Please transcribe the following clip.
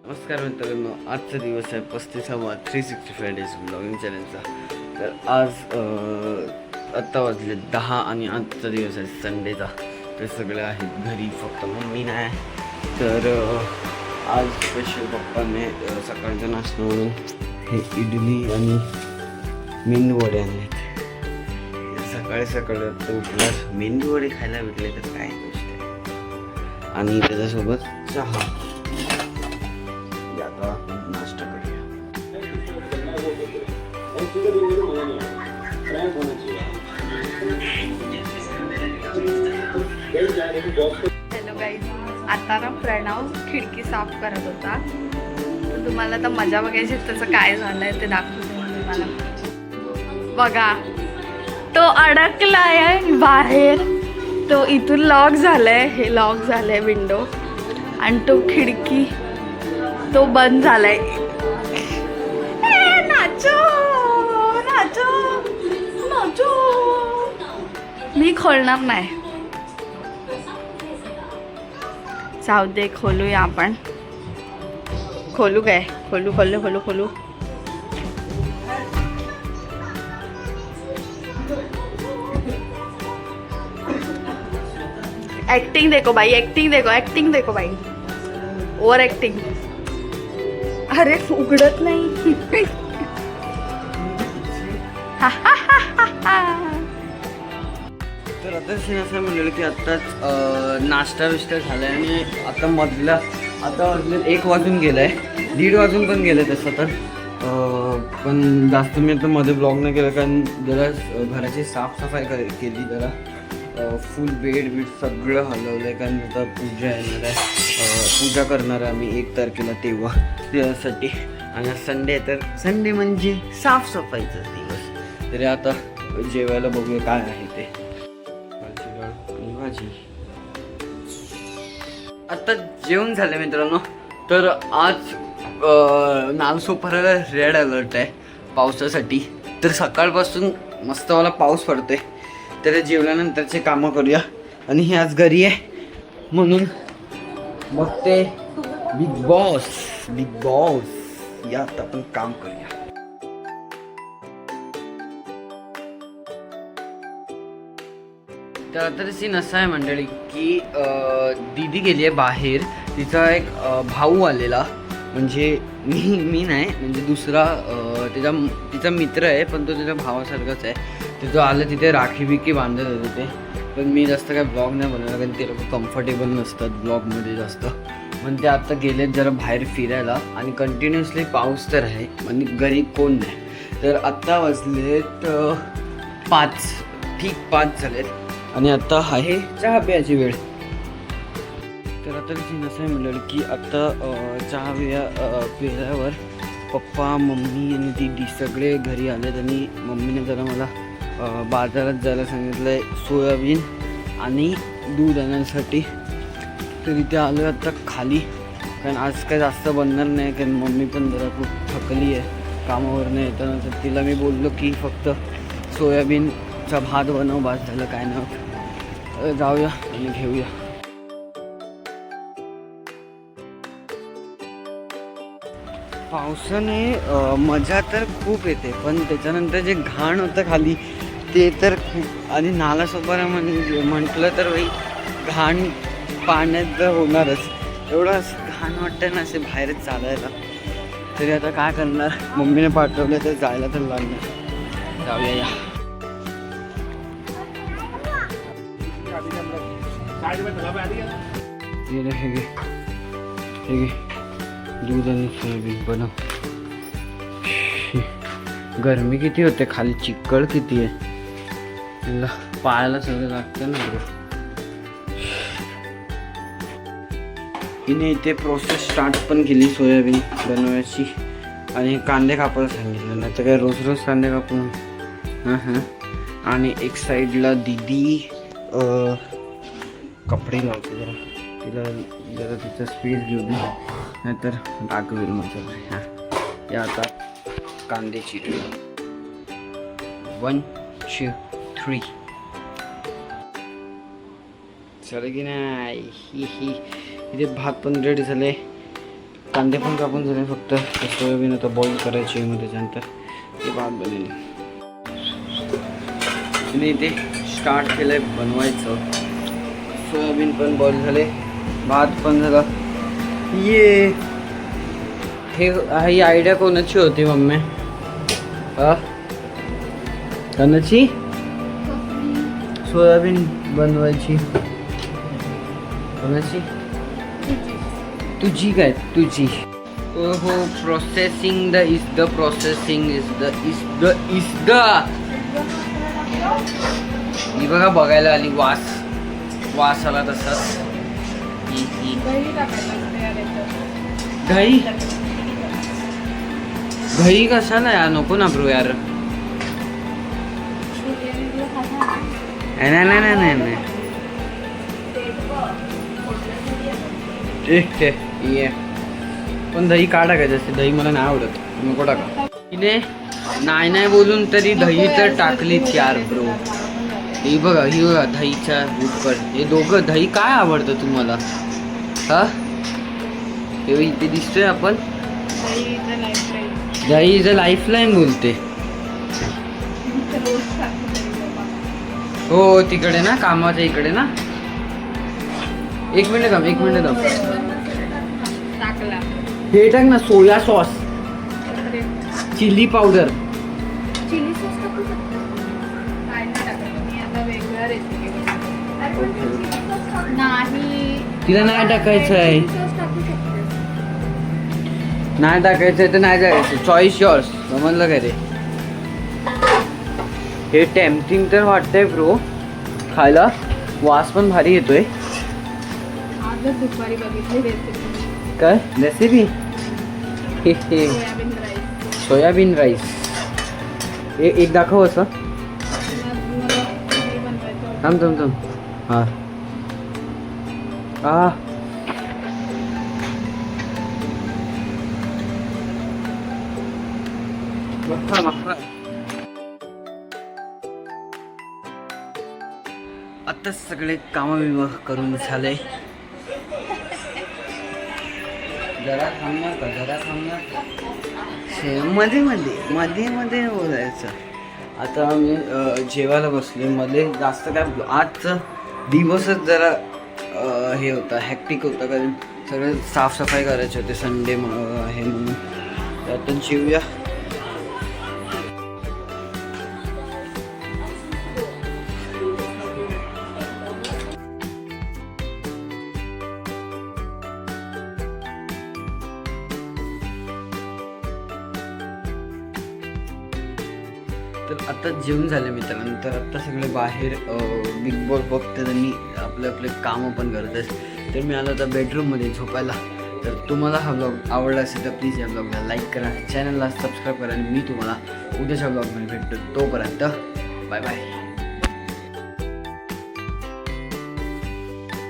नमस्कार मित्रांनो, आजचा दिवस आहे 35वा 365 डेज ब्लॉगिंग चॅनलचा. तर आज आत्ता वाजले 10 आणि आजचा दिवस आहे संडेचा. तर सगळे आहेत घरी, फक्त मम्मी नाही. तर आज स्पेशल पप्पाने सकाळचा नाश्ता म्हणून हे इडली आणि मेंदू वडे आणलेत. सकाळी सकाळी उठल्यास मेंदू वडे खायला भेटले तर काय गोष्ट आहे. आणि त्याच्यासोबत चहा. नाश्ता करूया. हॅलो गाईज, आता ना प्रणव खिडकी साफ करत होता. तर तुम्हाला तर मजा बघायची, त्याचं काय झालंय ते दाखवतो तुम्हाला. बघा, तो अडकलाय बाहेर. तो इथून लॉक झालाय, हे लॉक झालंय विंडो, आणि तो खिडकी तो बंद झालाय. नाचो नाचो नाचो. मी खोलणार नाही. जाऊ दे, खोलूया आपण. खोलू काय? खोलू खोलू खोलू खोलू. एक्टिंग देखो भाई, एक्टिंग देखो, एक्टिंग देखो भाई. Over acting. अरे उघडत नाही. तर आता असं म्हणलं की आत्ताच नाश्ता विष्टा झाला आहे आणि आता मधला आता वाजले 1 वाजून गेला आहे, 1:30 वाजून पण गेलं तसं तर. पण जास्त मी आता मध्ये ब्लॉग नाही केलं, कारण जरा घराची साफसफाई केली. जरा फुल बेड सगळं हलवलं आहे, कारण आता पूजा येणार आहे. पूजा करणार आहे आम्ही 1 तारखेला, तेव्हा त्यासाठी. आणि संडे, तर संडे म्हणजे साफसफाईचा दिवस. तरी आता जेवायला बघूया काय आहे ते. भाजी. आता जेवण झालं मित्रांनो. तर आज नालसोपाराला रेड अलर्ट आहे पावसासाठी. तर सकाळपासून मस्त मला पाऊस पडतोय. तर जेवल्यानंतरचे कामं करूया. आणि हे आज घरी आहे म्हणून मग ते बिग बॉस यात आपण काम करूया. तर आता सीन असा आहे मंडळी की दीदी गेली आहे बाहेर. तिचा एक भाऊ आलेला, म्हणजे मी नाही, म्हणजे दुसरा तिचा मित्र आहे, पण तो तिच्या भावासारखाच आहे. तर तो आलं, तिथे राखी बिखी बांधत होते ते. पण मी जास्त काय ब्लॉग नाही बनवणार, कारण ते लोक कम्फर्टेबल नसतात ब्लॉगमध्ये जास्त. पण ते आता गेलेत जरा बाहेर फिरायला, आणि कंटिन्युअसली पाऊस तर आहे आणि घरी कोण नाही. तर आत्ता वाजलेत 5, ठीक 5 झालेत, आणि आता आहे चहा प्यायची वेळ. तर आता सीन असं आहे म्हणलं की आता चहा पिल्यावर पप्पा, मम्मी आणि दीदी सगळे घरी आलेत. आणि मम्मीने जरा मला बाजारात जायला सांगितलं आहे सोयाबीन आणि दूध आणण्यासाठी. तर इथे आलो आता खाली, कारण आज काय जास्त बनणार नाही, कारण मम्मी पण जरा खूप थकली आहे कामावरनं येताना. तर तिला मी बोललो की फक्त सोयाबीनचा भात बनव, भात झालं काय नाही. जाऊया आणि घेऊया. पावसाने मजा तर खूप येते, पण त्याच्यानंतर जे घाण होतं खाली ते तर खूप. आणि नालासोपारा म्हणजे म्हटलं तर बाई घाण पाण्यात तर होणारच. एवढं घाण वाटतं ना असे बाहेरच चालायला. तरी आता काय करणार, मम्मीने पाठवलं तर जायला तर लागणार. जाऊया या. हे दूध आणि सोयाबीन बनव. गरमी किती होते, खाली चिक्कड किती आहे, पायाला सगळं लागतं ना. तिने इथे प्रोसेस स्टार्ट पण केली सोयाबीन बनवायची. आणि कांदे कापायला सांगितलं, नाही तर काय रोज रोज कांदे कापून. हां. आणि एक साईडला दीदी कपडे लावते. जरा तिचा स्पेस घेऊ दे, नाहीतर दाखवेल माझं. हां, या आता कांदे चिरू. 1, 2, 3. चला की नाही. इथे भात पण रेडी झाले. कांदे पण कापून झाले, फक्त सोयाबीन आता बॉईल करायची आहे. मग त्याच्यानंतर ते भात बनेल. मी इथे स्टार्ट केलं आहे बनवायचं. सोयाबीन पण बॉईल झाले, भात पण झाला. ये ही आयडिया कोणाची होती मम्मी? कोणाची? सोयाबीन बनवायची कोणाची? तुझी काय? तुझी. ओहो, processing the is the processing is the he बघा बघायला आली. वास आला तसाच. घरी कशाला यार, नको ना ब्रो यार. नाही ठीक आहे ये. पण दही का टाकायचं असते? दही मला नाही आवडत, नको टाका. तिने नाही बोलून तरी दही तर टाकलीच यार ब्रो. ही बघा दहीच्या उपर हे दोघं. दही काय आवडतं तुम्हाला? हा ते इथे दिसतोय आपण. दही इज अ लाईफलाईन बोलते. हो तिकडे ना, कामाच्या इकडे ना. एक मिनिट थांब. हे टाक ना, soya sauce, chilli powder. Chilli sauce टाकू शकतो. काय नाही टाकायचं, मी आता वेगळा रेसिपी नाही. तिला नाही टाकायचं आहे. नाही टाकायचं तर नाही टाकायचं. Choice yours. समजलं काय रे? हे टेम्पटिंग तर वाटतंय ब्रो खायला. वास पण भारी येतोय. आजच दुपारी बघितली रेसिपी. काय रेसिपी? हे सोयाबीन राईस. एक दाखव असं. थांब. हां आता सगळे कामं करून झाले. जरा थांबणार का? मध्ये बोलायचं. आता आम्ही जेवायला बसले. मध्ये जास्त काय आजचं दिवसच जरा हे होता, हॅक्टिक होता, कारण सगळं साफसफाई करायचे होते. संडे आहे म्हणून. आता जेवूया. तर आता जेवण झालं मित्रांनो. तर आता सगळे बाहेर बिग बॉस बघतात आणि आपले कामं पण करतात. तर मी आलो आता बेडरूममध्ये झोपायला. तर तुम्हाला हा ब्लॉग आवडला असेल तर प्लीज या ब्लॉगला लाईक करा, चॅनलला सबस्क्राईब करा. आणि मी तुम्हाला उद्याच्या ब्लॉगमध्ये भेटतो. तोपर्यंत बाय बाय.